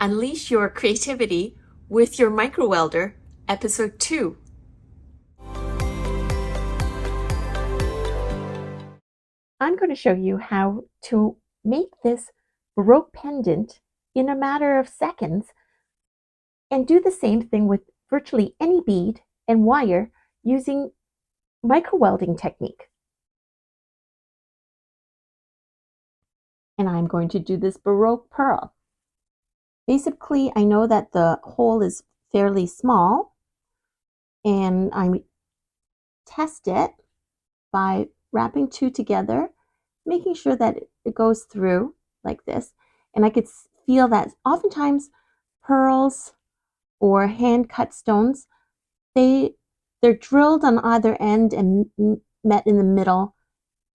Unleash your creativity with your micro welder, episode 2. I'm going to show you how to make this Baroque pendant in a matter of seconds and do the same thing with virtually any bead and wire using micro welding technique. And I'm going to do this Baroque pearl. Basically, I know that the hole is fairly small, and I test it by wrapping 2 together, making sure that it goes through like this. And I could feel that oftentimes pearls or hand-cut stones, they're drilled on either end and met in the middle,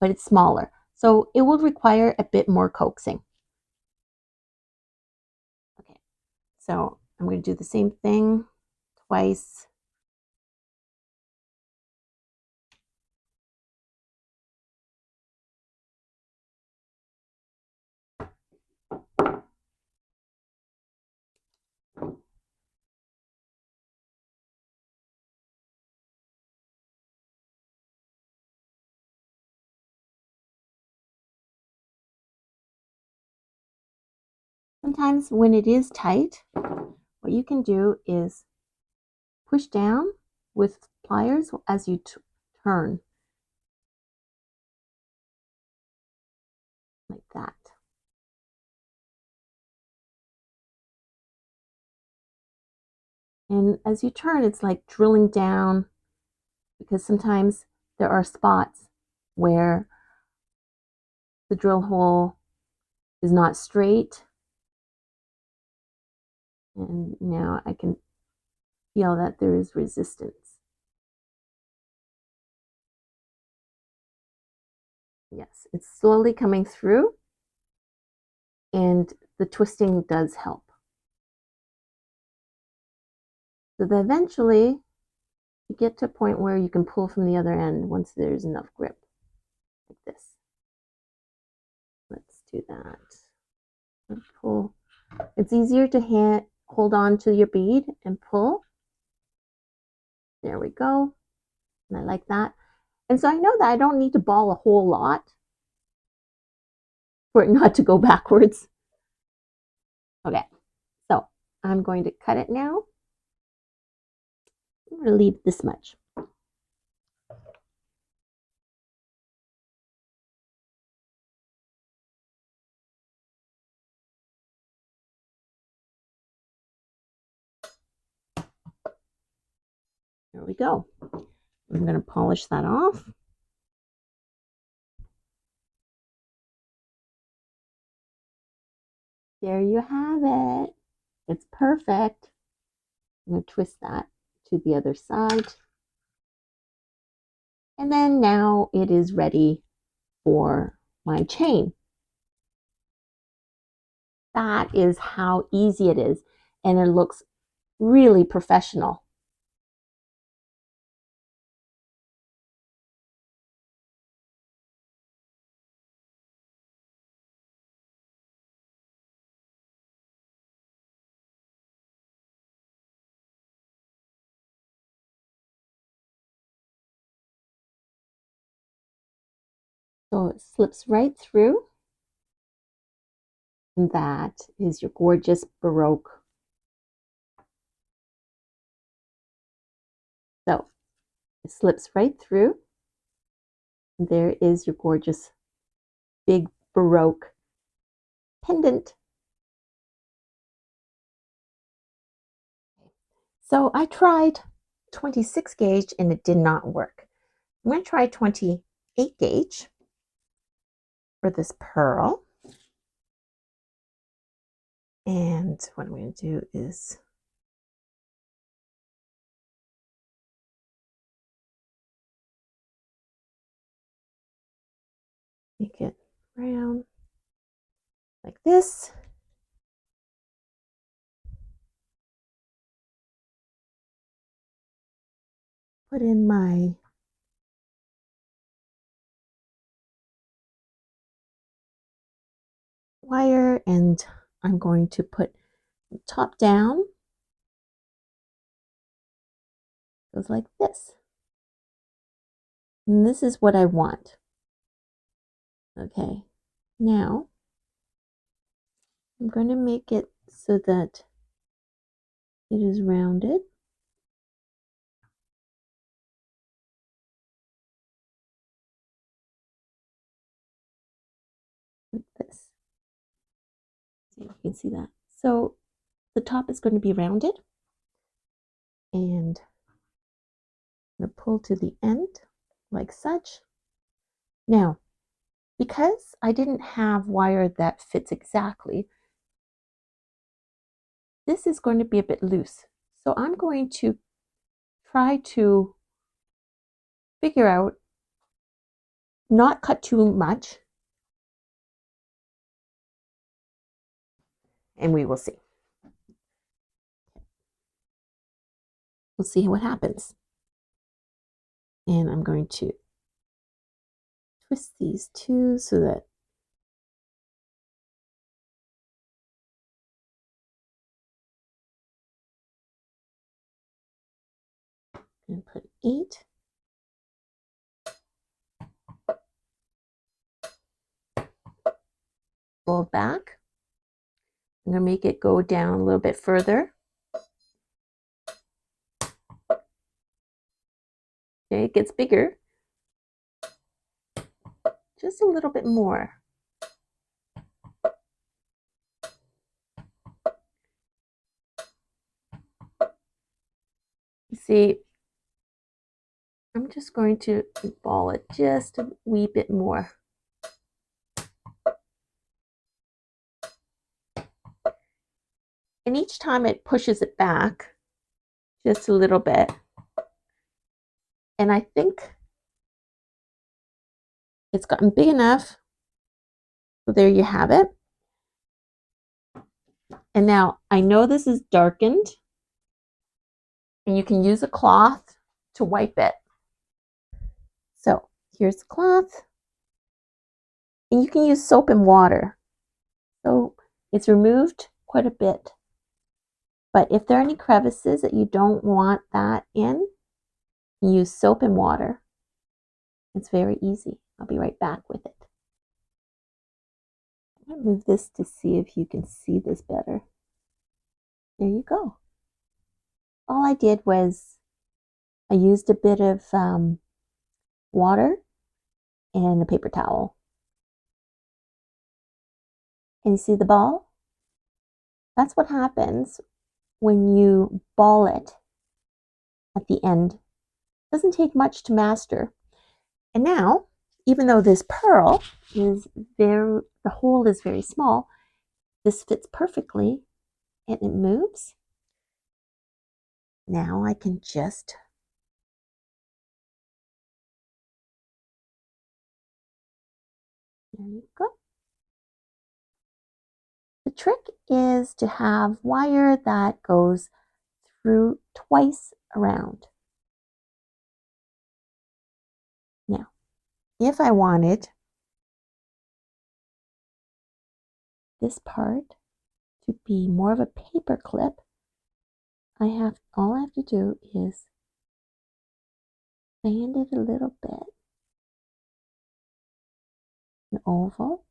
but it's smaller. So it will require a bit more coaxing. Okay, so I'm going to do the same thing twice. Sometimes when it is tight, what you can do is push down with pliers as you turn, like that. And as you turn, it's like drilling down, because sometimes there are spots where the drill hole is not straight. And now I can feel that there is resistance. Yes, it's slowly coming through, and the twisting does help. So that eventually you get to a point where you can pull from the other end once there's enough grip, like this. Let's do that. And pull. It's easier to hold on to your bead and pull. There we go. And I like that. And so I know that I don't need to ball a whole lot for it not to go backwards. Okay, so I'm going to cut it now. I'm going to leave this much. There we go. I'm going to polish that off. There you have it. It's perfect. I'm going to twist that to the other side. And then now it is ready for my chain. That is how easy it is. And it looks really professional. So it slips right through. And that is your gorgeous Baroque. So it slips right through. And there is your gorgeous big Baroque pendant. So I tried 26 gauge and it did not work. I'm going to try 28 gauge for this pearl. And what I'm going to do is make it round like this. Put in my wire, and I'm going to put top down goes like this. And this is what I want. Okay, now I'm going to make it so that it is rounded. Like this. So you can see that. So the top is going to be rounded, and I'm going to pull to the end like such. Now, because I didn't have wire that fits exactly, this is going to be a bit loose. So I'm going to try to figure out, not cut too much, and we will see. We'll see what happens. And I'm going to twist these two so that and put 8. Roll back. I'm going to make it go down a little bit further. Okay, it gets bigger. Just a little bit more. You see, I'm just going to ball it just a wee bit more. And each time it pushes it back just a little bit. And I think it's gotten big enough. So there you have it. And now I know this is darkened, and you can use a cloth to wipe it. So here's the cloth. And you can use soap and water. So it's removed quite a bit. But if there are any crevices that you don't want that in, you use soap and water. It's very easy. I'll be right back with it. I'm going to move this to see if you can see this better. There you go. All I did was I used a bit of water and a paper towel. Can you see the ball? That's what happens when you ball it at the end. It doesn't take much to master. And now, even though this pearl is there, the hole is very small, this fits perfectly and it moves. Now I can just there you go. The trick is to have wire that goes through twice around. Now, if I wanted this part to be more of a paper clip, all I have to do is bend it a little bit. An oval.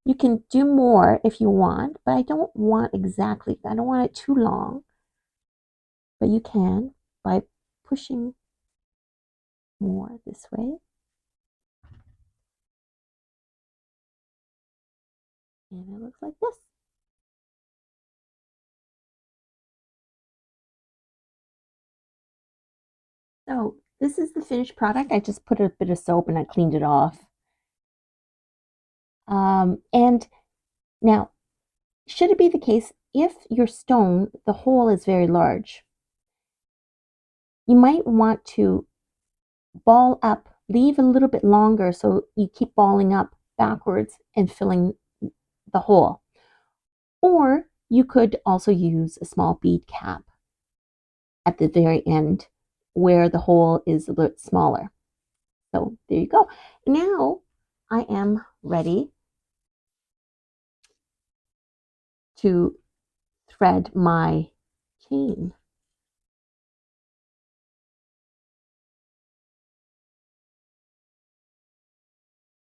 You can do more if you want, but I don't want it too long. But you can by pushing more this way. And it looks like this. So this is the finished product. I just put a bit of soap and I cleaned it off. And now, should it be the case, if your stone, the hole is very large, you might want to ball up, leave a little bit longer so you keep balling up backwards and filling the hole. Or you could also use a small bead cap at the very end where the hole is a little smaller. So there you go. Now I am ready to thread my chain.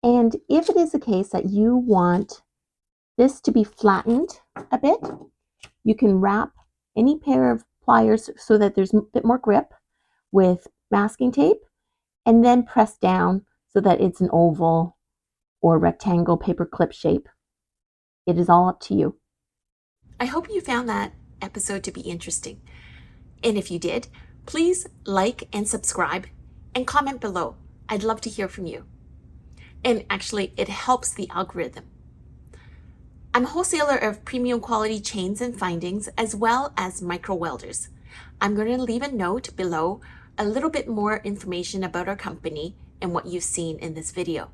And if it is the case that you want this to be flattened a bit, you can wrap any pair of pliers so that there's a bit more grip with masking tape, and then press down so that it's an oval or rectangle paper clip shape. It is all up to you. I hope you found that episode to be interesting. And if you did, please like and subscribe and comment below. I'd love to hear from you. And actually, it helps the algorithm. I'm a wholesaler of premium quality chains and findings, as well as micro welders. I'm going to leave a note below, a little bit more information about our company and what you've seen in this video.